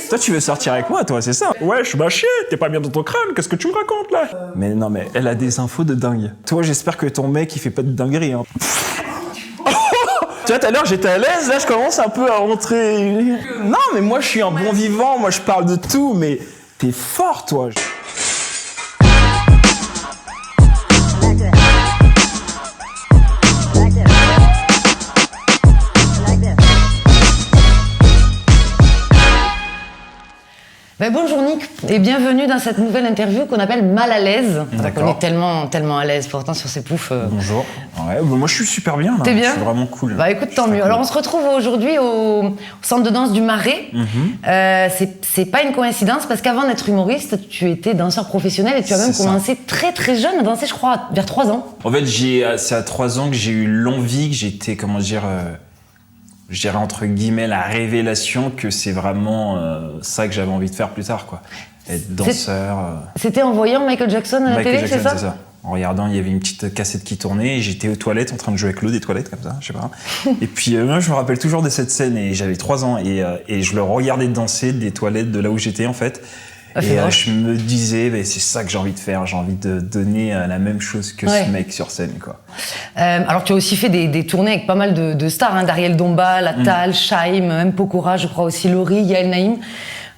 Toi, tu veux sortir avec moi, toi, c'est ça? Ouais, je suis chier, t'es pas bien dans ton crâne, qu'est-ce que tu me racontes, là? Mais non, mais elle a des infos de dingue. Toi, j'espère que ton mec, il fait pas de dinguerie, hein. Tu vois, tout à l'heure, j'étais à l'aise, là, je commence un peu à rentrer... Non, mais moi, je suis un bon vivant, moi, je parle de tout, mais t'es fort, toi. Ben bonjour Nick et bienvenue dans cette nouvelle interview qu'on appelle Mal à l'aise. On est tellement à l'aise pourtant sur ces poufs. Bonjour. Ouais, bah moi je suis super bien là. T'es bien? C'est vraiment cool. Bah écoute, tant mieux. Cool. Alors on se retrouve aujourd'hui au centre de danse du Marais. C'est pas une coïncidence parce qu'avant d'être humoriste, tu étais danseur professionnel et tu as même commencé très très jeune à danser, je crois, vers 3 ans. En fait, c'est à 3 ans que j'ai eu l'envie, que j'étais, comment dire... je dirais entre guillemets la révélation que c'est vraiment ça que j'avais envie de faire plus tard, quoi. Être danseur. C'était en voyant Michael Jackson à la télé, c'est ça? C'est ça. En regardant, il y avait une petite cassette qui tournait et j'étais aux toilettes en train de jouer avec l'eau des toilettes comme ça, je sais pas. Et puis moi, je me rappelle toujours de cette scène et j'avais 3 ans et je le regardais danser des toilettes de là où j'étais en fait. Et je me disais, c'est ça que j'ai envie de faire. J'ai envie de donner la même chose que ce mec sur scène, quoi. Alors, tu as aussi fait des tournées avec pas mal de stars, hein, Dariel Dombal, Attal, Shaim, même Pokora, je crois aussi, Laurie, Yael Naïm.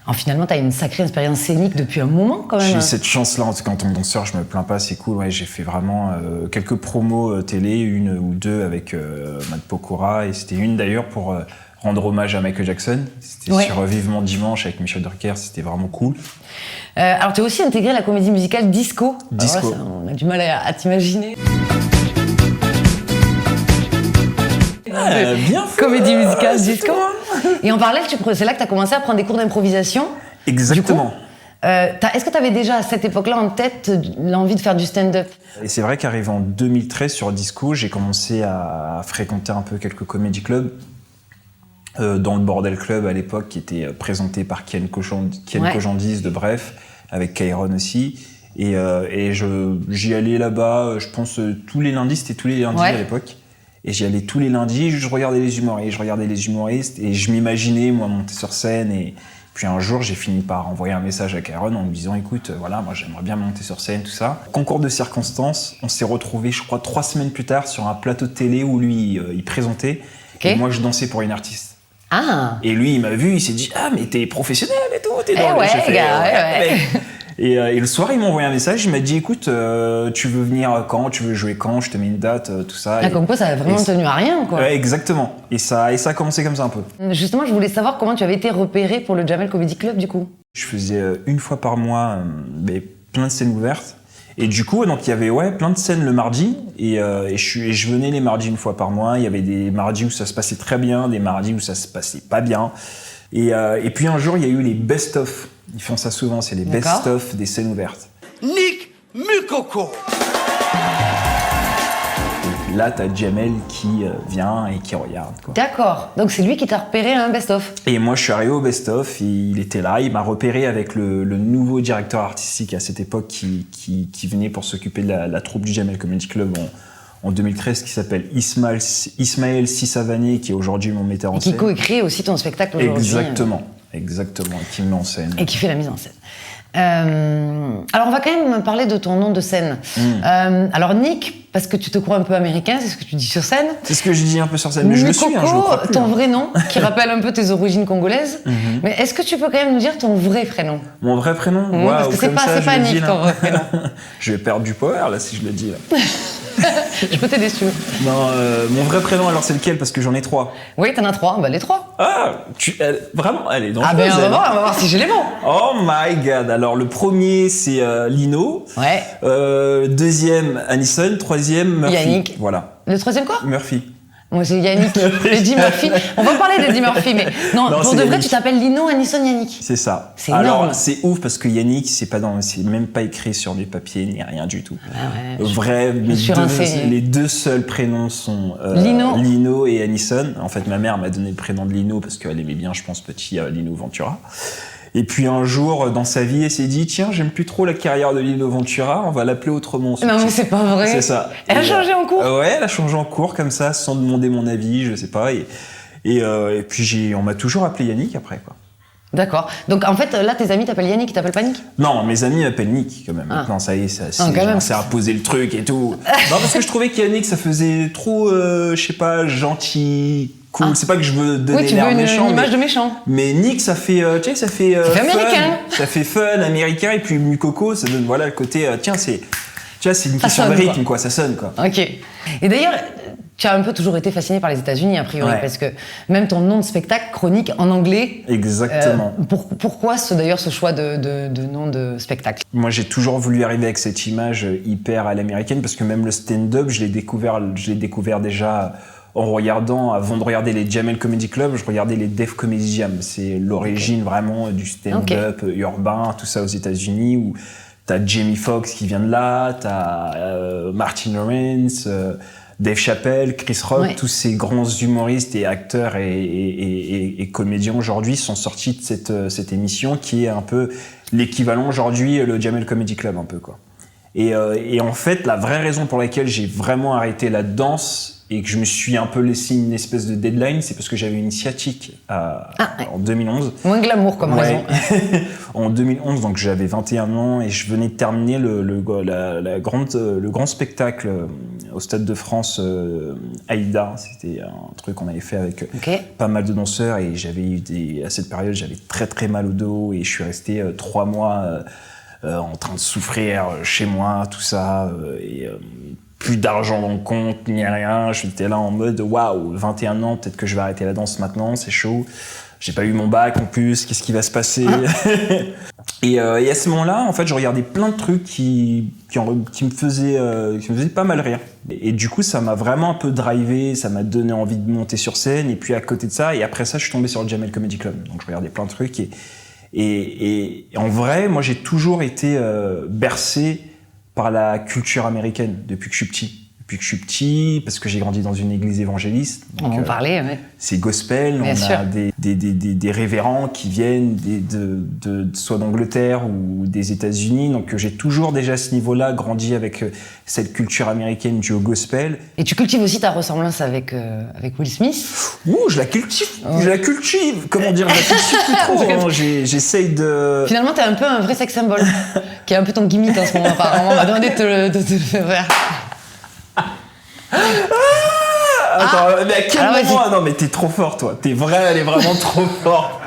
Alors, finalement, tu as une sacrée expérience scénique depuis un moment, quand même. J'ai eu cette chance-là, en tout cas, en tant que danseur, je me plains pas, c'est cool. Ouais, j'ai fait vraiment quelques promos télé, 1 ou 2 avec Matt Pokora, et c'était une d'ailleurs pour... rendre hommage à Michael Jackson. C'était sur Vivement Dimanche avec Michel Drucker, c'était vraiment cool. Alors, tu as aussi intégré la comédie musicale Disco. Disco. Alors là, on a du mal à t'imaginer. Bien fait. Comédie musicale Disco. Et en parallèle, c'est là que tu as commencé à prendre des cours d'improvisation. Exactement. Est-ce que tu avais déjà à cette époque-là en tête l'envie de faire du stand-up? Et c'est vrai qu'arrivé en 2013 sur Disco, j'ai commencé à fréquenter un peu quelques comédie clubs. Dans le Bordel Club à l'époque, qui était présenté par Kian Kojandis de Bref, avec Kairon aussi. Et j'y allais là-bas, je pense, tous les lundis, c'était tous les lundis à l'époque. Et j'y allais tous les lundis, je regardais les humoristes, et je m'imaginais, moi, monter sur scène. Et puis un jour, j'ai fini par envoyer un message à Kairon en lui disant, écoute, voilà, moi j'aimerais bien monter sur scène, tout ça. Concours de circonstances, on s'est retrouvés, je crois, 3 semaines plus tard sur un plateau de télé où lui, il présentait. Et moi, je dansais pour une artiste. Ah. Et lui, il m'a vu, il s'est dit « Ah, mais t'es professionnel et tout, t'es dans Et le soir, il m'a envoyé un message, il m'a dit « Écoute, tu veux venir quand? Tu veux jouer quand? Je te mets une date, tout ça. » Comme quoi, ça a vraiment tenu à rien, quoi. Ouais, exactement. Et ça a commencé comme ça un peu. Justement, je voulais savoir comment tu avais été repéré pour le Jamel Comedy Club, du coup. Je faisais 1 fois par mois plein de scènes ouvertes. Et du coup, donc il y avait plein de scènes le mardi et je venais les mardis 1 fois par mois. Il y avait des mardis où ça se passait très bien, des mardis où ça se passait pas bien. Et puis un jour, il y a eu les best-of. Ils font ça souvent, c'est les best-of des scènes ouvertes. Nick Mukoko. Et là, t'as Jamel qui vient et qui regarde, quoi. D'accord. Donc c'est lui qui t'a repéré à un best-of. Et moi, je suis arrivé au best-of, il était là, il m'a repéré avec le nouveau directeur artistique à cette époque qui venait pour s'occuper de la troupe du Jamel Comedy Club en 2013, qui s'appelle Ismaël Sissavané, qui est aujourd'hui mon metteur en scène. Et qui coécrit aussi ton spectacle aujourd'hui. Exactement, qui me met en scène. Et qui fait la mise en scène. Alors on va quand même parler de ton nom de scène. Alors Nick, parce que tu te crois un peu américain, c'est ce que tu dis sur scène. C'est ce que je dis un peu sur scène, mais je le suis, je le crois plus. Ton vrai nom, qui rappelle un peu tes origines congolaises. Mais est-ce que tu peux quand même nous dire ton vrai prénom? Mon vrai prénom? Parce que c'est pas Nick, ton vrai prénom. Je vais perdre du power là si je le dis là. Je peux t'aider si tu veux. Non, mon vrai prénom, alors c'est lequel? Parce que j'en ai 3. Oui, t'en as 3, les 3. Ah, vraiment, elle est dangereuse. Ah ben on va voir si j'ai les bons. Oh my god, alors le premier c'est Lino. Ouais. Deuxième Anison, troisième Murphy. Yannick. Voilà. Le troisième quoi? Murphy. Moi c'est Yannick, Eddie Murphy. On va parler d'Eddie Murphy, mais non pour de vrai, tu t'appelles Lino, Anison, Yannick. C'est ça. C'est énorme. Alors c'est ouf parce que Yannick, c'est même pas écrit sur du papier ni rien du tout. Ah ouais. Vrai, les 2 seuls prénoms sont Lino et Anison. En fait, ma mère m'a donné le prénom de Lino parce qu'elle aimait bien, je pense, petit Lino Ventura. Et puis un jour, dans sa vie, elle s'est dit « Tiens, j'aime plus trop la carrière de Lino Ventura, on va l'appeler autrement. » Non mais c'est pas vrai. C'est ça. Elle a changé en cours. Ouais, elle a changé en cours comme ça, sans demander mon avis, je sais pas. Et puis on m'a toujours appelé Yannick après, quoi. D'accord. Donc en fait, là, tes amis t'appellent Yannick, ils t'appellent pas Nick? Non, mes amis m'appellent Nick quand même. Maintenant, ça y est, c'est imposé le truc et tout. Non, parce que je trouvais qu'Yannick, ça faisait trop, je sais pas, gentil, cool. C'est pas que je veux donner l'air méchant. Une image de méchant. Mais Nick, ça fait, tu sais, ça fait fun, américain. Ça fait fun, américain. Et puis Mukoko, ça donne, voilà, le côté, tiens, c'est une question de rythme, quoi. Ça sonne, quoi. Ok. Et d'ailleurs, tu as un peu toujours été fasciné par les États-Unis, a priori, parce que même ton nom de spectacle, Chronique, en anglais. Exactement. Pourquoi d'ailleurs ce choix de nom de spectacle? Moi, j'ai toujours voulu arriver avec cette image hyper à l'américaine, parce que même le stand-up, je l'ai découvert déjà en regardant, avant de regarder les Jamel Comedy Club, je regardais les Def Comedy Jam. C'est l'origine vraiment du stand-up urbain, tout ça aux États-Unis, où t'as Jamie Foxx qui vient de là, t'as Martin Lawrence, Dave Chappelle, Chris Rock, tous ces grands humoristes et acteurs et comédiens aujourd'hui sont sortis de cette émission qui est un peu l'équivalent aujourd'hui, le Jamel Comedy Club un peu, quoi. Et en fait, la vraie raison pour laquelle j'ai vraiment arrêté la danse et que je me suis un peu laissé une espèce de deadline, c'est parce que j'avais une sciatique en 2011. Moins glamour comme raison. En 2011, donc j'avais 21 ans et je venais de terminer le grand spectacle au Stade de France Aïda. C'était un truc qu'on avait fait avec pas mal de danseurs et à cette période, j'avais très très mal au dos et je suis resté 3 mois en train de souffrir chez moi, tout ça. Plus d'argent dans le compte, ni rien. J'étais là en mode, waouh, 21 ans, peut-être que je vais arrêter la danse maintenant, c'est chaud. J'ai pas eu mon bac en plus, qu'est-ce qui va se passer? Et à ce moment-là, en fait, je regardais plein de trucs qui me faisaient pas mal rire. Et du coup, ça m'a vraiment un peu drivé, ça m'a donné envie de monter sur scène. Et puis à côté de ça, et après ça, je suis tombé sur le Jamel Comedy Club. Donc je regardais plein de trucs. Et en vrai, moi, j'ai toujours été bercé par la culture américaine depuis que je suis petit. Parce que j'ai grandi dans une église évangéliste. Donc, on en parlait, ouais. C'est gospel, Bien sûr. A des révérends qui viennent soit d'Angleterre ou des États-Unis. Donc j'ai toujours déjà à ce niveau-là grandi avec cette culture américaine du gospel. Et tu cultives aussi ta ressemblance avec Will Smith? Ouh, je la cultive. Comment dire, je la cultive plus trop. Hein. J'essaye de... Finalement, t'es un peu un vrai sex symbole, qui est un peu ton gimmick en ce moment, apparemment. On m'a demandé de te le faire. Attends, mais à quel moment? Non, mais t'es trop fort, toi. Elle est vraiment trop forte.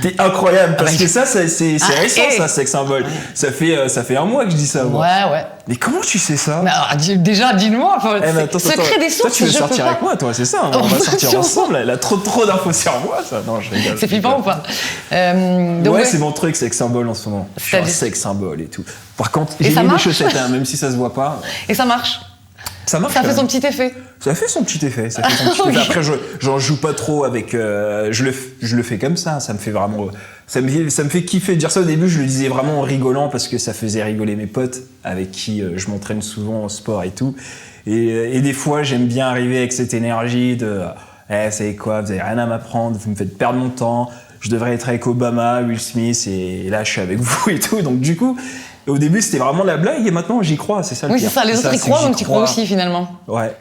T'es incroyable, parce que ça, c'est récent, ça, sex symbole. Ça fait un mois que je dis ça, moi. Ouais. Mais comment tu sais ça? Mais alors, déjà, dis-le-moi. Secret des sources. Toi, tu veux sortir avec moi, toi, c'est ça? On va sortir ensemble. Elle a trop d'infos sur moi, ça. Non, je rigole. C'est flippant ou pas? Ouais, c'est mon truc, sex symbole en ce moment. Je suis un sex symbole et tout. Par contre, j'ai mis des chaussettes, même si ça se voit pas. Et ça marche? Ça marche. Ça fait son petit effet. Ça fait son petit effet. Après, j'en joue pas trop avec. Je le fais comme ça. Ça me fait vraiment. Ça me fait kiffer de dire ça. Au début, je le disais vraiment en rigolant parce que ça faisait rigoler mes potes avec qui je m'entraîne souvent au sport et tout. Et des fois, j'aime bien arriver avec cette énergie de. C'est quoi? Vous avez rien à m'apprendre. Vous me faites perdre mon temps. Je devrais être avec Obama, Will Smith, et là, je suis avec vous et tout. Donc, du coup. Au début, c'était vraiment la blague et maintenant, j'y crois, c'est ça le pire. Oui, c'est ça, les autres y croient, donc tu crois aussi finalement. Ouais.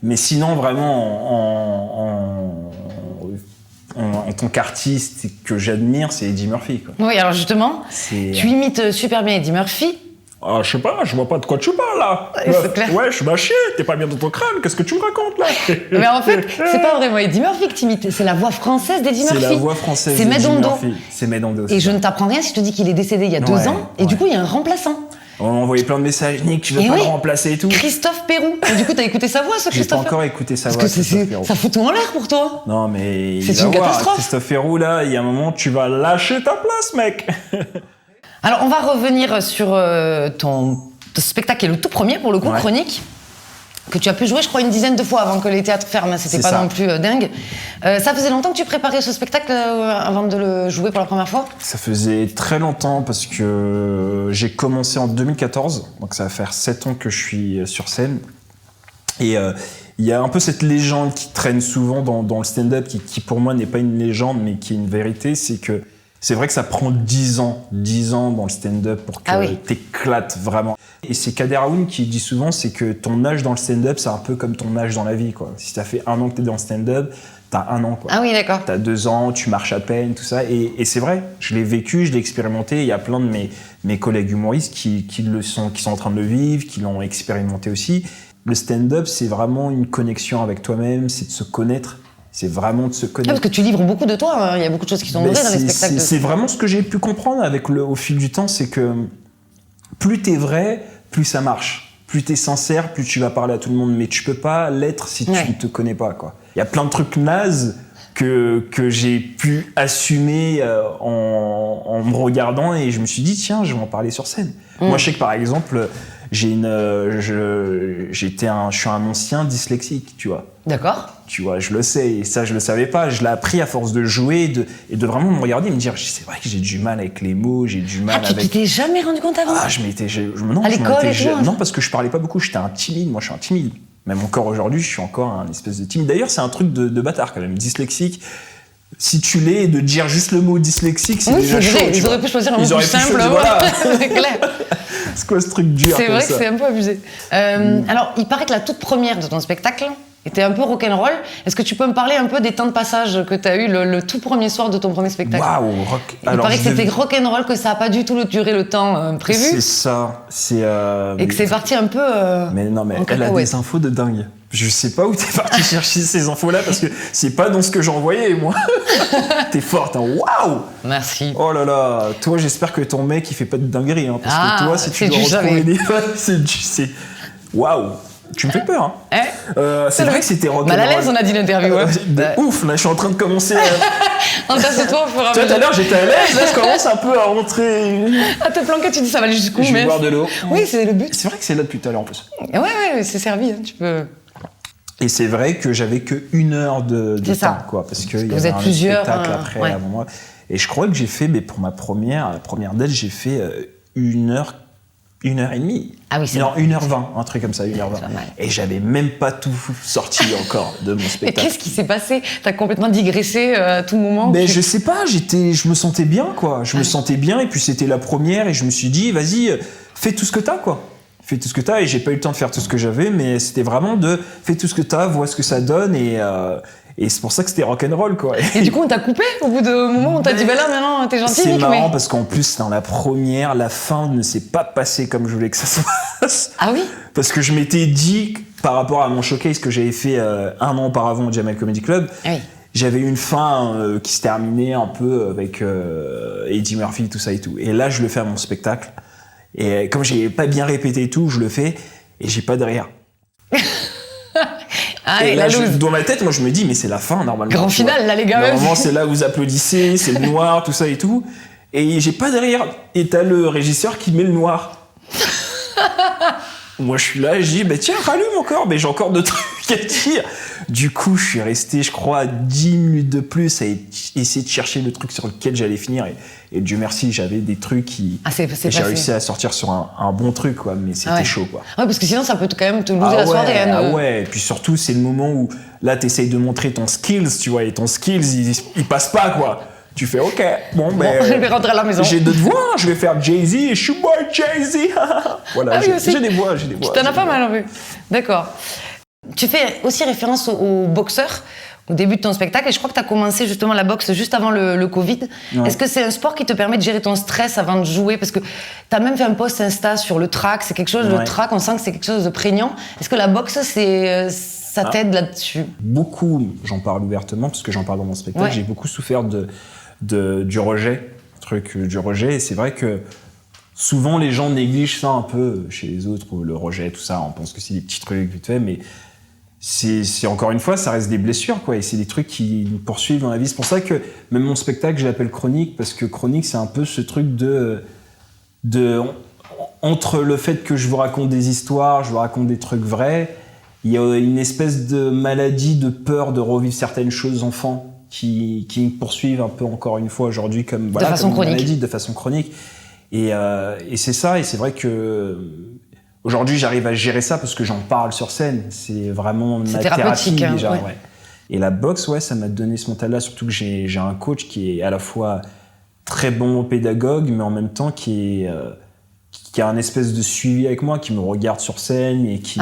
Mais sinon, vraiment, en tant qu'artiste que j'admire, c'est Eddie Murphy, quoi. Oui, alors justement, tu imites super bien Eddie Murphy. Ah, je sais pas, je vois pas de quoi tu parles là. C'est clair. Ouais, je suis bâché, t'es pas bien dans ton crâne, qu'est-ce que tu me racontes là? Mais en fait, c'est pas vraiment Eddie Murphy que t'imites, c'est la voix française d'Eddie Murphy. C'est la voix française d'Eddie Murphy. C'est Medondo. Et je ne t'apprends rien si je te dis qu'il est décédé il y a 2 ans, et du coup, il y a un remplaçant. On m'a envoyé plein de messages, Nick, tu veux pas le remplacer et tout. Christophe Pérou. Et du coup, t'as écouté sa voix, ce Christophe? J'ai pas encore écouté sa voix. Parce que ça fout tout en l'air pour toi. Non, mais c'est une catastrophe. Christophe Pérou, là, il y a un moment, tu vas lâcher ta place, mec. Alors, on va revenir sur ton spectacle qui est le tout premier, pour le coup, Chronique, que tu as pu jouer, je crois, une dizaine de fois avant que les théâtres ferment. C'était pas non plus dingue. Ça faisait longtemps que tu préparais ce spectacle avant de le jouer pour la première fois? Ça faisait très longtemps parce que j'ai commencé en 2014, donc ça va faire 7 ans que je suis sur scène. Et il y a un peu cette légende qui traîne souvent dans le stand-up, qui pour moi n'est pas une légende, mais qui est une vérité, c'est que c'est vrai que ça prend 10 ans dans le stand-up pour que t'éclates vraiment. Et c'est Kader Aoun qui dit souvent, c'est que ton âge dans le stand-up, c'est un peu comme ton âge dans la vie, quoi. Si t'as fait 1 an que t'es dans le stand-up, t'as 1 an, quoi. Ah oui, d'accord. T'as 2 ans, tu marches à peine, tout ça. Et c'est vrai, je l'ai vécu, je l'ai expérimenté. Il y a plein de mes collègues humoristes qui sont en train de le vivre, qui l'ont expérimenté aussi. Le stand-up, c'est vraiment une connexion avec toi-même, c'est de se connaître. C'est vraiment de se connaître. Parce que tu livres beaucoup de toi, hein. Il y a beaucoup de choses qui sont vraies dans les spectacles. C'est vraiment ce que j'ai pu comprendre au fil du temps, c'est que plus t'es vrai, plus ça marche. Plus t'es sincère, plus tu vas parler à tout le monde. Mais tu peux pas l'être si tu ne te connais pas, quoi. Il y a plein de trucs nazes que j'ai pu assumer en me regardant et je me suis dit, tiens, je vais en parler sur scène. Moi, je sais que par exemple, je suis un ancien dyslexique, tu vois. D'accord. Tu vois, je le sais, et ça, je le savais pas. Je l'ai appris à force de jouer et de vraiment me regarder et me dire, c'est vrai que j'ai du mal avec les mots, j'ai du mal avec... Tu t'es jamais rendu compte avant? Ah, à l'école et tout? Non, parce que je parlais pas beaucoup, j'étais un timide. Moi, je suis un timide. Même encore aujourd'hui, je suis encore un espèce de timide. D'ailleurs, c'est un truc de bâtard quand même, dyslexique. Si tu l'es, de dire juste le mot dyslexique, c'est déjà chaud. Ils auraient pu choisir un mot plus simple. Voilà. C'est clair. C'est quoi ce truc dur? C'est vrai que c'est un peu abusé. Alors, il paraît que la toute première de ton spectacle était un peu rock'n'roll. Est-ce que tu peux me parler un peu des temps de passage que tu as eu le tout premier soir de ton premier spectacle? Waouh, rock. Il paraît que c'était rock'n'roll, que ça n'a pas du tout duré le temps prévu. C'est ça. Et que c'est parti un peu. Mais non, mais elle a des infos de dingue. Je sais pas où t'es parti chercher ces infos-là parce que c'est pas dans ce que j'envoyais, moi. T'es forte, hein. Waouh! Merci. Oh là là. Toi, j'espère que ton mec, il fait pas de dinguerie, hein. Parce que toi, si tu dois retrouver des c'est waouh! Tu me fais peur, hein. C'est vrai que c'était rock'n'roll. Mal à l'aise, on a dit l'interview. Ouf, là, je suis en train de commencer à... Entasse-toi au fur et à mesure. Tout à l'heure, j'étais à l'aise, là, je commence un peu à rentrer... À te planquer, tu dis ça va aller jusqu'où? Je vais boire de l'eau. Oui, c'est le but. C'est vrai que c'est là depuis tout à l'heure, en plus. Ouais, c'est servi, hein, tu peux... Et c'est vrai que j'avais que 1 heure de temps, quoi, parce qu'il y avait un spectacle après avant moi. Et je crois que j'ai fait, mais pour la première date, j'ai fait 1 heure 1h30. Ah oui, c'est 1h20, un truc comme ça, 1h20. Et j'avais même pas tout sorti encore de mon spectacle. Et qu'est-ce qui s'est passé? T'as complètement digressé à tout moment? Mais je sais pas, je me sentais bien, quoi. Je me sentais bien, et puis c'était la première, et je me suis dit, vas-y, fais tout ce que t'as, quoi. Fais tout ce que t'as, et j'ai pas eu le temps de faire tout ce que j'avais, mais c'était vraiment fais tout ce que t'as, vois ce que ça donne, et c'est pour ça que c'était rock'n'roll, quoi. Et du coup, on t'a coupé au bout d'un moment, on t'a dit, bah là, maintenant, t'es gentil, c'est Nick, marrant parce qu'en plus, dans la première, la fin ne s'est pas passée comme je voulais que ça se passe. Ah oui? Parce que je m'étais dit, par rapport à mon showcase que j'avais fait 1 an auparavant au Jamel Comedy Club, oui. J'avais une fin qui se terminait un peu avec Eddie Murphy, tout ça et tout. Et là, je le fais à mon spectacle. Et comme j'ai pas bien répété et tout, je le fais et j'ai pas de rire. Et là, dans ma tête, moi, je me dis, mais c'est la fin, normalement. Grand final, là, les gars. Normalement, c'est là où vous applaudissez, c'est le noir, tout ça et tout. Et j'ai pas de rire. Et t'as le régisseur qui met le noir. Moi, je suis là, je dis, bah tiens, rallume encore. Mais j'ai encore de trucs à dire. Du coup, je suis resté, je crois, 10 minutes de plus à essayer de chercher le truc sur lequel j'allais finir. Et Dieu merci, j'avais des trucs qui... j'ai réussi à sortir sur un bon truc, quoi. Mais c'était chaud, quoi. Ouais, parce que sinon, ça peut quand même te loser la soirée. Ah ouais, et puis surtout, c'est le moment où, là, t'essayes de montrer ton skills, tu vois. Et ton skills, il passe pas, quoi. Tu fais, ok, bon, je vais rentrer à la maison. J'ai d'autres voix, je vais faire Jay-Z et Shoeboy Jay-Z. Voilà, j'ai des voix. T'en as pas mal, en fait. D'accord. Tu fais aussi référence aux boxeurs au début de ton spectacle, et je crois que tu as commencé justement la boxe juste avant le Covid. Ouais. Est-ce que c'est un sport qui te permet de gérer ton stress avant de jouer? Parce que tu as même fait un post Insta sur le track, c'est quelque chose, le track, on sent que c'est quelque chose de prégnant. Est-ce que la boxe, ça t'aide là-dessus? Beaucoup, j'en parle ouvertement, parce que j'en parle dans mon spectacle, j'ai beaucoup souffert du rejet, du rejet, et c'est vrai que souvent les gens négligent ça un peu chez les autres, le rejet, tout ça, on pense que c'est des petits trucs vite fait, mais c'est encore une fois, ça reste des blessures, quoi, et c'est des trucs qui nous poursuivent dans la vie. C'est pour ça que même mon spectacle, je l'appelle Chronique, parce que Chronique, c'est un peu ce truc entre le fait que je vous raconte des histoires, je vous raconte des trucs vrais, il y a une espèce de maladie, de peur de revivre certaines choses enfants qui me poursuivent un peu encore une fois aujourd'hui comme de façon chronique. De façon chronique. Et c'est ça, et c'est vrai que aujourd'hui j'arrive à gérer ça parce que j'en parle sur scène. C'est vraiment ma thérapie déjà. Ouais. Ouais. Et la boxe, ça m'a donné ce mental-là, surtout que j'ai un coach qui est à la fois très bon pédagogue, mais en même temps qui qui a un espèce de suivi avec moi, qui me regarde sur scène et qui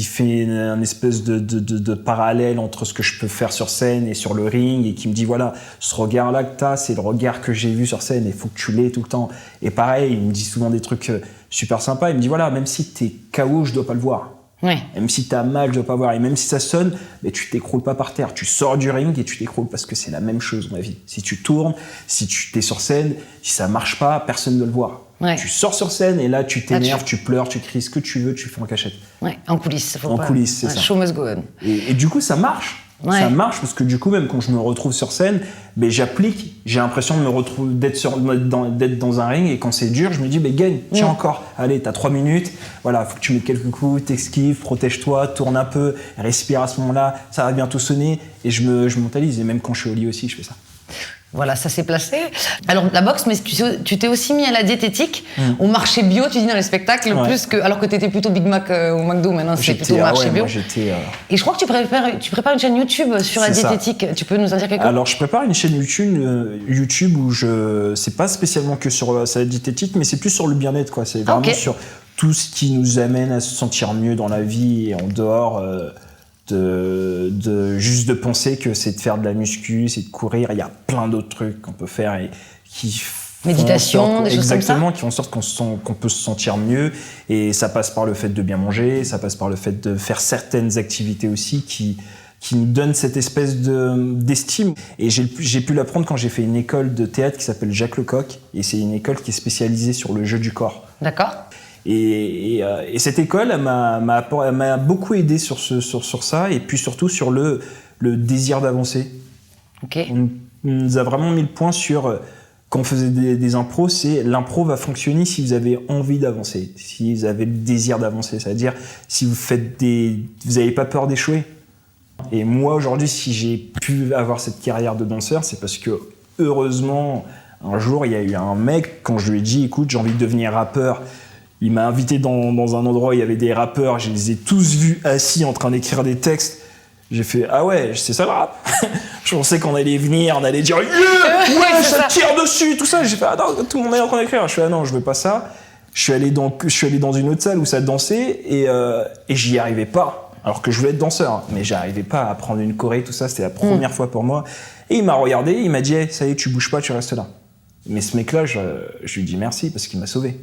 fait un espèce de parallèle entre ce que je peux faire sur scène et sur le ring, et qui me dit voilà, ce regard-là que t'as, c'est le regard que j'ai vu sur scène, il faut que tu l'aies tout le temps. Et pareil, il me dit souvent des trucs super sympas, il me dit voilà, même si t'es KO, je dois pas le voir. Ouais. Même si t'as mal, je dois pas voir. Et même si ça sonne, mais tu t'écroules pas par terre. Tu sors du ring et tu t'écroules, parce que c'est la même chose dans la vie. Si tu tournes, si tu t'es sur scène, si ça marche pas, personne ne doit le voir. Ouais. Tu sors sur scène et là tu t'énerves, tu pleures, tu cries, ce que tu veux, tu fais en cachette. Ouais, en coulisses. Coulisses, c'est ça. Show must go on. Et du coup, ça marche. Ouais. Ça marche parce que du coup, même quand je me retrouve sur scène, ben, j'applique, j'ai l'impression de me retrouver, d'être dans un ring, et quand c'est dur, je me dis, ben, gagne, tiens encore, allez, t'as 3 minutes, voilà, faut que tu mettes quelques coups, t'esquives, protège-toi, tourne un peu, respire à ce moment-là, ça va bientôt sonner, et je mentalise, et même quand je suis au lit aussi, je fais ça. Voilà, ça s'est placé. Alors, la boxe, mais tu t'es aussi mis à la diététique, au marché bio, tu dis dans les spectacles, plus que, alors que t'étais plutôt Big Mac au McDo, maintenant c'est plutôt marché bio. Et je crois que tu prépares une chaîne YouTube sur la diététique. Ça. Tu peux nous en dire quelque chose? Alors, je prépare une chaîne YouTube où c'est pas spécialement que sur la diététique, mais c'est plus sur le bien-être, quoi. C'est vraiment sur tout ce qui nous amène à se sentir mieux dans la vie et en dehors. Juste de penser que c'est de faire de la muscu, c'est de courir, il y a plein d'autres trucs qu'on peut faire et qui méditation, des choses comme ça. Exactement, qui font en sorte qu'on peut se sentir mieux, et ça passe par le fait de bien manger, ça passe par le fait de faire certaines activités aussi qui nous donnent cette espèce d'estime. Et j'ai pu l'apprendre quand j'ai fait une école de théâtre qui s'appelle Jacques Lecoq, et c'est une école qui est spécialisée sur le jeu du corps. D'accord. Et cette école, elle m'a beaucoup aidé sur ça, et puis surtout sur le désir d'avancer. Okay. On nous a vraiment mis le point sur, quand on faisait des impros, c'est l'impro va fonctionner si vous avez envie d'avancer, si vous avez le désir d'avancer, c'est-à-dire si vous n'avez pas peur d'échouer. Et moi aujourd'hui, si j'ai pu avoir cette carrière de danseur, c'est parce que heureusement, un jour, il y a eu un mec, quand je lui ai dit écoute, j'ai envie de devenir rappeur. Il m'a invité dans un endroit où il y avait des rappeurs, je les ai tous vus assis en train d'écrire des textes. J'ai fait ah ouais, c'est ça le rap. Je pensais qu'on allait venir, on allait dire yeah, ouais, ça tire dessus, tout ça. J'ai fait ah non, tout le monde est en train d'écrire. Je fais ah non, je veux pas ça. Je suis allé dans une autre salle où ça dansait, et j'y arrivais pas. Alors que je voulais être danseur, mais j'arrivais pas à apprendre une choré, tout ça. C'était la première fois pour moi. Et il m'a regardé, il m'a dit hey, ça y est, tu bouges pas, tu restes là. Mais ce mec-là, je lui dis merci parce qu'il m'a sauvé.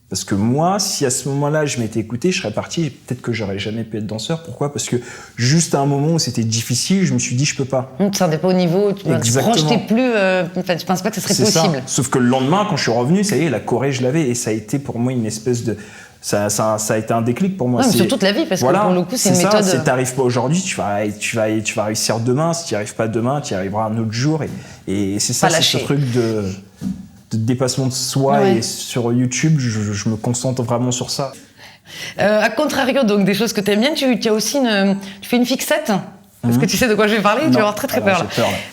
Parce que moi, si à ce moment-là, je m'étais écouté, je serais parti, peut-être que j'aurais jamais pu être danseur. Pourquoi ? Parce que juste à un moment où c'était difficile, je me suis dit, je peux pas. Tu ne sentais pas au niveau, tu projetais plus, tu penses pas que ce serait possible. Ça. Sauf que le lendemain, quand je suis revenu, ça y est, la choré, je l'avais, et ça a été pour moi une espèce de... Ça a été un déclic pour moi. Ouais, mais sur toute la vie, parce que pour le coup, c'est une méthode... Si t'arrives pas aujourd'hui, tu vas réussir demain. Si tu n'y arrives pas demain, tu y arriveras un autre jour. Et c'est ça, c'est ce truc de dépassement de soi. Ouais. Et sur YouTube, je me concentre vraiment sur ça. À contrario, donc, des choses que tu aimes bien, tu as aussi tu fais une fixette. Est-ce que tu sais de quoi je vais parler? Tu vas avoir très très peur.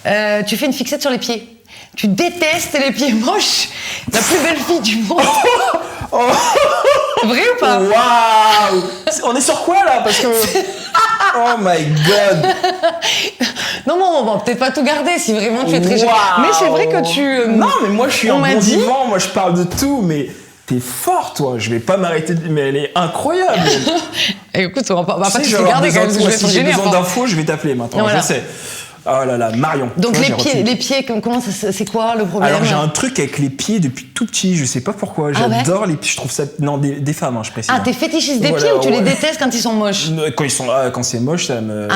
Là. Tu fais une fixette sur les pieds. Tu détestes les pieds moches. La plus belle fille du monde. Vrai ou pas? Waouh! On est sur quoi là? Parce que... Oh my god! Non, on va peut-être pas tout garder si vraiment tu es très... Wow. Mais c'est vrai que tu... Non, mais moi je suis un bon vivant, moi je parle de tout, mais t'es fort toi, je vais pas m'arrêter de... Mais elle est incroyable! Écoute, on va pas tout garder quand même, parce que je vais si j'ai besoin d'infos, je vais t'appeler maintenant, voilà. Je sais. Oh là là, Marion. Donc les pieds, comment c'est quoi le problème? Alors j'ai un truc avec les pieds depuis tout petit, je sais pas pourquoi, j'adore les pieds, je trouve ça... Non, des femmes, je précise. Ah, t'es fétichiste des pieds ou tu les détestes quand ils sont moches? Quand c'est moche, ça me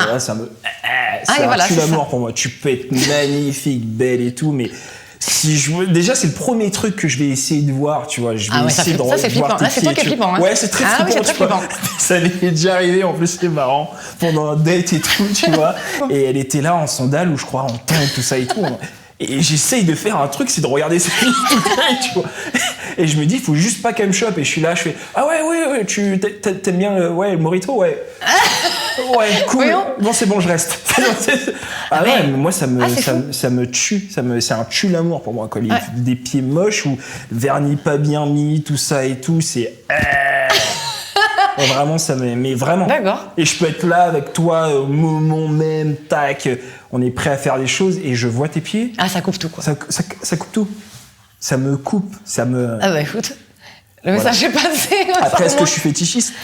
tue l'amour pour moi. Tu peux être magnifique, belle et tout, mais... Déjà, c'est le premier truc que je vais essayer de voir, tu vois. Je vais essayer de voir tes pieds. Là, c'est toi qui es flippant. Hein. Ouais, c'est très flippant. Oui, c'est très flippant. Ça m'est déjà arrivé, en plus, c'est marrant, pendant un date et tout, tu vois. Et elle était là en sandales, ou je crois en temps et tout ça et tout. Et j'essaye de faire un truc, c'est de regarder ses pieds, tu vois. Et je me dis, il faut juste pas qu'elle me chope. Et je suis là, je fais, ah ouais, tu t'aimes bien le mojito, ouais. Ouais, cool. Voyons. Bon, c'est bon, je reste. Ah ouais, mais moi, ça me tue. C'est un tue l'amour pour moi, quoi. Des pieds moches ou vernis pas bien mis, tout ça et tout, c'est... Vraiment, mais vraiment. D'accord. Et je peux être là avec toi au moment même, tac, on est prêt à faire des choses et je vois tes pieds. Ah, ça coupe tout, quoi. Ça coupe tout. Ça me coupe, ça me... Ah bah écoute... Le message est passé. Après, est-ce que je suis fétichiste?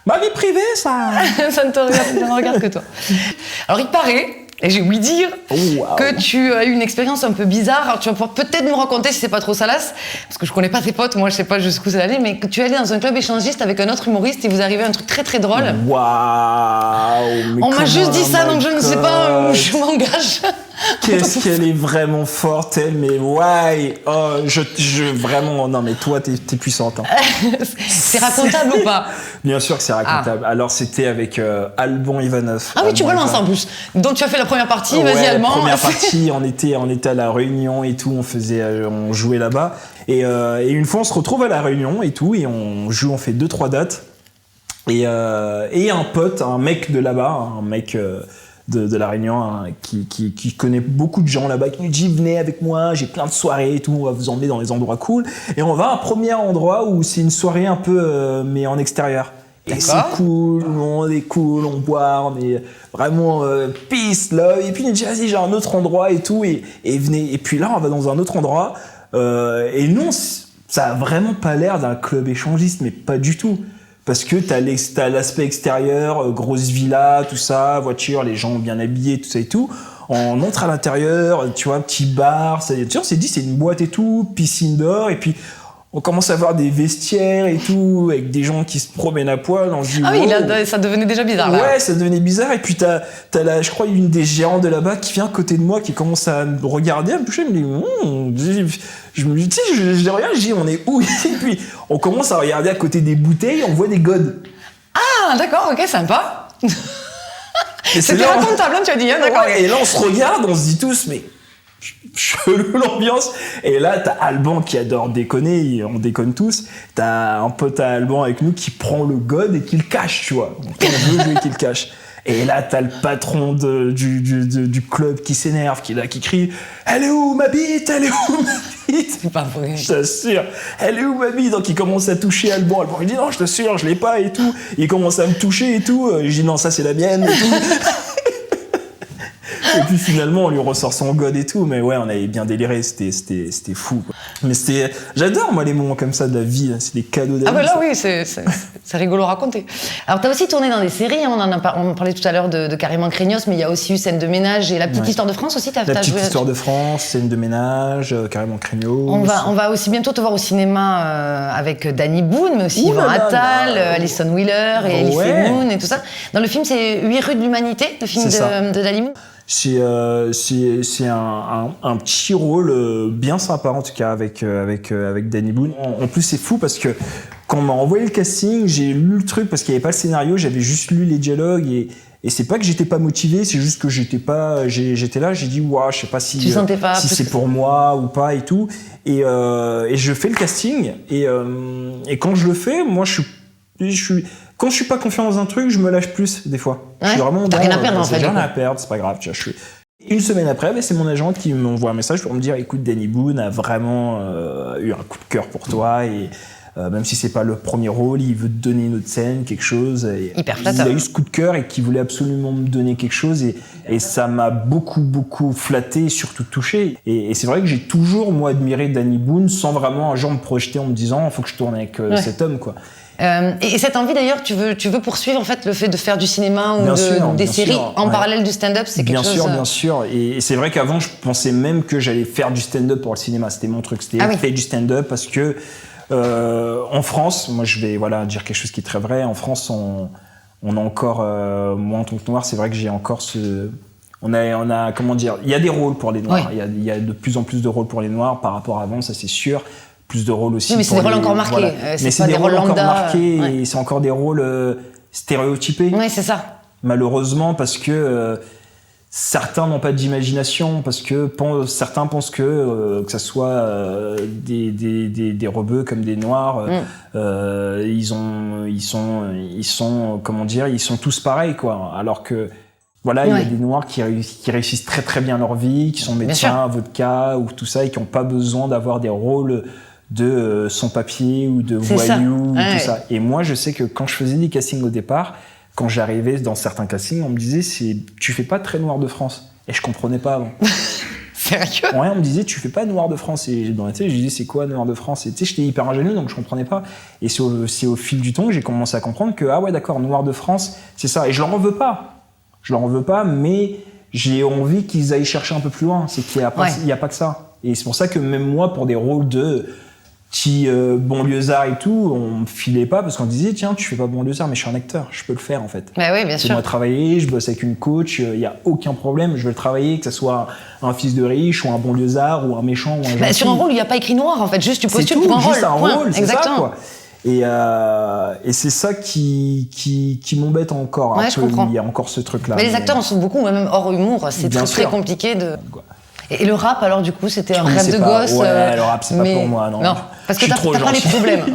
Ma vie privée, ça. Ça ne te regarde que toi. Alors, il paraît, et j'ai ouï dire, que tu as eu une expérience un peu bizarre. Alors, tu vas pouvoir peut-être nous raconter si c'est pas trop salace, parce que je connais pas tes potes, moi je sais pas jusqu'où c'est allé, mais que tu es allé dans un club échangiste avec un autre humoriste et vous arrivez à un truc très très drôle. Waouh! On m'a juste dit ça, donc je ne sais pas où je m'engage. Qu'est-ce qu'elle est vraiment forte, elle, mais ouais, oh, vraiment, non, mais toi, t'es puissante. Hein. C'est racontable ou pas? Bien sûr que c'est racontable. Alors, c'était avec Alban Ivanov. Ah oui, tu balances en plus. Donc, tu as fait la première partie, vas-y, Alban. Première partie, on était à la Réunion et tout, on jouait là-bas. Et une fois, on se retrouve à la Réunion et tout, et on joue, on fait 2-3 dates. Et un pote, un mec de là-bas, un mec de la Réunion, hein, qui connaît beaucoup de gens là-bas, qui nous dit venez avec moi, j'ai plein de soirées et tout, on va vous emmener dans des endroits cool. Et on va à un premier endroit où c'est une soirée un peu mais en extérieur. Et c'est cool, on est cool, on boit, on est vraiment peace, love. Et puis il nous dit vas-y, j'ai un autre endroit et tout, et venez. Et puis là on va dans un autre endroit et nous ça a vraiment pas l'air d'un club échangiste, mais pas du tout. Parce que t'as l'aspect extérieur, grosse villa, tout ça, voiture, les gens bien habillés, tout ça et tout. On entre à l'intérieur, tu vois, un petit bar, on s'est dit c'est une boîte et tout, piscine dehors, et puis on commence à voir des vestiaires et tout, avec des gens qui se promènent à poil. On se dit, oui, là, ça devenait déjà bizarre. Là. Ouais, ça devenait bizarre. Et puis t'as je crois, une des gérantes de là-bas qui vient à côté de moi, qui commence à me regarder, à me toucher, elle me dit, je me dis, tu sais, je regarde, je dis, on est où? Et puis on commence à regarder à côté des bouteilles, on voit des godes. Ah, d'accord, ok, sympa. C'était racontable, hein, tu as dit, hein, d'accord. Ouais, et là, on se regarde, on se dit tous, mais chelou l'ambiance. Et là, t'as Alban qui adore déconner, on déconne tous. T'as un pote à Alban avec nous qui prend le god et qui le cache, tu vois. On veut jouer qu'il le cache. Et là, t'as le patron du club qui s'énerve, qui est là, qui crie « Elle est où ma bite? Elle est où ma bite ?» C'est pas vrai. Je t'assure. « Elle est où ma bite ?» Donc il commence à toucher Alban. Alban il dit « Non, je t'assure, je l'ai pas et tout. » Il commence à me toucher et tout. Je dis « Non, ça c'est la mienne et tout. » Et puis finalement, on lui ressort son god et tout. Mais ouais, on avait bien déliré. C'était fou, quoi. Mais j'adore, moi, les moments comme ça de la vie. C'est des cadeaux de la vie. Ah, bah là, oui, c'est rigolo à raconter. Alors, t'as aussi tourné dans des séries. On parlait tout à l'heure de Carrément Craignos, mais il y a aussi eu Scène de ménage et La Petite Histoire de France aussi. La Petite Histoire de France, Scène de ménage, Carrément Craignos. On va aussi bientôt te voir au cinéma avec Danny Boone, mais aussi Yvan Attal, Alison Wheeler et Elise Moon et tout ça. Dans le film, c'est 8 rues de l'humanité, le film de Danny Boone. C'est un petit rôle bien sympa en tout cas avec Danny Boone. En plus c'est fou parce que quand on m'a envoyé le casting, j'ai lu le truc parce qu'il n'y avait pas le scénario, j'avais juste lu les dialogues et c'est pas que j'étais pas motivé, c'est juste que j'étais là, j'ai dit waouh, je sais pas si c'est pour moi ou pas et tout et je fais le casting et quand je le fais, moi quand je suis pas confiant dans un truc, je me lâche plus des fois. Ouais, je suis vraiment t'as rien à perdre en fait. J'ai rien à perdre, c'est pas grave. Une semaine après, c'est mon agent qui m'envoie un message pour me dire écoute, Danny Boone a vraiment eu un coup de cœur pour toi et même si c'est pas le premier rôle, il veut te donner une autre scène, quelque chose. Hyper flatteur. Il a eu ce coup de cœur et qu'il voulait absolument me donner quelque chose et ça m'a beaucoup flatté et surtout touché. Et c'est vrai que j'ai toujours moi admiré Danny Boone sans vraiment un jour me projeter en me disant faut que je tourne avec cet homme quoi. Et cette envie d'ailleurs, tu veux poursuivre en fait le fait de faire du cinéma ou des séries en parallèle du stand-up, c'est quelque chose. Bien sûr. Et c'est vrai qu'avant, je pensais même que j'allais faire du stand-up pour le cinéma. C'était mon truc, c'était faire du stand-up parce que en France, moi je vais dire quelque chose qui est très vrai. En France, on a encore, moi en tant que noir, c'est vrai que j'ai encore on a comment dire, il y a des rôles pour les noirs. Il y a de plus en plus de rôles pour les noirs par rapport à avant, ça c'est sûr. Plus de rôles aussi. Oui, mais c'est des rôles encore marqués. Voilà. Mais c'est des rôles encore marqués et c'est encore des rôles stéréotypés. Oui, c'est ça. Malheureusement, parce que certains n'ont pas d'imagination, parce que certains pensent que ça soit des rebeux comme des noirs, ils sont comment dire, ils sont tous pareils quoi. Alors que voilà, il y a des noirs qui réussissent très très bien leur vie, qui sont médecins, avocats ou tout ça et qui n'ont pas besoin d'avoir des rôles de sans-papier ou de voyous, tout ça. Et moi, je sais que quand je faisais des castings au départ, quand j'arrivais dans certains castings, on me disait tu fais pas très noir de France. Et je comprenais pas avant. Sérieux? Ouais, on me disait, tu fais pas Noir de France. Et dans la tête, je disais, c'est quoi Noir de France? Et tu sais, j'étais hyper ingénieux, donc je comprenais pas. Et c'est au fil du temps que j'ai commencé à comprendre que, ah ouais, d'accord, Noir de France, c'est ça. Et je leur en veux pas. Je leur en veux pas, mais j'ai envie qu'ils aillent chercher un peu plus loin. C'est qu'il y a pas, il y a pas que ça. Et c'est pour ça que même moi, pour des rôles de petit banlieusard et tout, on me filait pas parce qu'on disait, tiens, tu fais pas banlieusard, mais je suis un acteur, je peux le faire en fait. Bah oui, bien sûr. Moi travailler, je bosse avec une coach, il y a aucun problème, je vais le travailler, que ce soit un fils de riche ou un banlieusard ou un méchant ou un gentil. Sur un rôle, il n'y a pas écrit noir en fait, juste tu postules pour un rôle. C'est un rôle, c'est ça quoi. Et c'est ça qui m'embête encore. Ouais, je comprends. Il y a encore ce truc-là. Mais les acteurs en sont beaucoup, même hors humour, c'est très compliqué de... Et le rap, alors, du coup, c'était un rêve de gosse. Ouais, le rap, c'est pas pour moi, non. Non, parce que t'as pas les problèmes.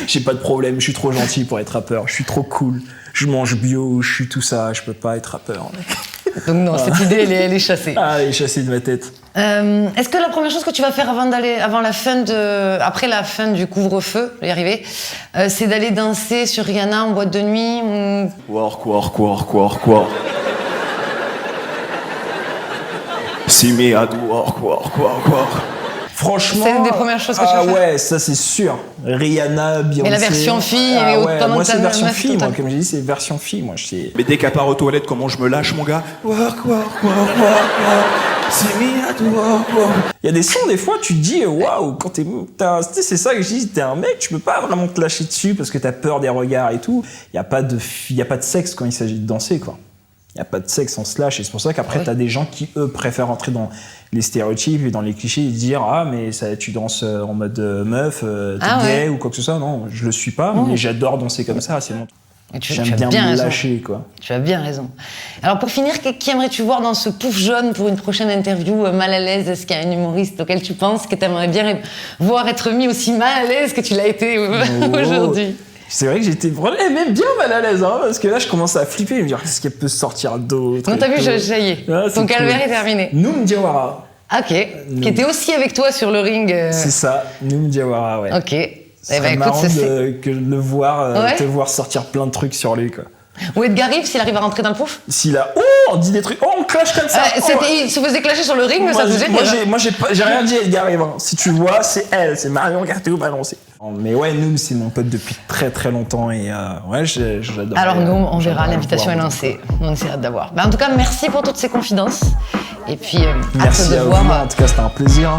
J'ai pas de problème, je suis trop gentil pour être rappeur, je suis trop cool, je mange bio, je suis tout ça, je peux pas être rappeur. Donc non, cette idée, elle est chassée. Ah, elle est chassée de ma tête. Est-ce que la première chose que tu vas faire après la fin du couvre-feu, je vais y arriver, c'est d'aller danser sur Rihanna en boîte de nuit Work. See me at work. Franchement, c'est une des premières choses que tu vas faire. Ah ouais, ça c'est sûr. Rihanna, Beyoncé. Mais la version fille, moi c'est version fille, moi comme j'ai dit, c'est version fille, moi je sais. Mais dès qu'à part aux toilettes, comment je me lâche, mon gars? Work. See me at work. Il y a des sons, des fois, tu te dis, waouh, quand c'est ça que je dis, t'es un mec, tu peux pas vraiment te lâcher dessus parce que t'as peur des regards et tout. Il y a pas de sexe quand il s'agit de danser, quoi. Il n'y a pas de sexe, on se lâche. Et c'est pour ça qu'après, t'as des gens qui, eux, préfèrent entrer dans les stéréotypes et dans les clichés et dire, ah, mais ça, tu danses en mode meuf, t'es gay ou quoi que ce soit. Non, je le suis pas, mais j'adore danser comme ça, c'est bon. J'aime bien me lâcher, quoi. Tu as bien raison. Alors, pour finir, qui aimerais-tu voir dans ce pouf jaune pour une prochaine interview mal à l'aise? Est-ce qu'il y a un humoriste auquel tu penses que t'aimerais bien voir être mis aussi mal à l'aise que tu l'as été aujourd'hui? C'est vrai que j'étais même bien mal à l'aise, hein, parce que là, je commence à flipper et me dire qu'est-ce qu'elle peut sortir d'autre. Non, t'as vu, ça y est. Ton calvaire est terminé. Noum Diawara. Ok. Qui était aussi avec toi sur le ring. C'est ça, Noum Diawara, ouais. Ok. C'est marrant de le voir, te voir sortir plein de trucs sur lui, quoi. Ou Edgar Rive, s'il arrive à rentrer dans le pouf. S'il a... Oh, on dit des trucs. Oh, on clash comme ça. Il se faisait clasher sur le ring, mais ça faisait Moi, j'ai rien dit à Edgar Rive. Hein. Si tu vois, c'est elle. C'est Marion Cartéo balancé. Mais ouais, Noum, c'est mon pote depuis très très longtemps. Et ouais, j'adore. Alors, Noum, on verra. L'invitation est lancée. On essaiera d'avoir. En tout cas, merci pour toutes ces confidences. Et puis, merci à vous. En tout cas, c'était un plaisir.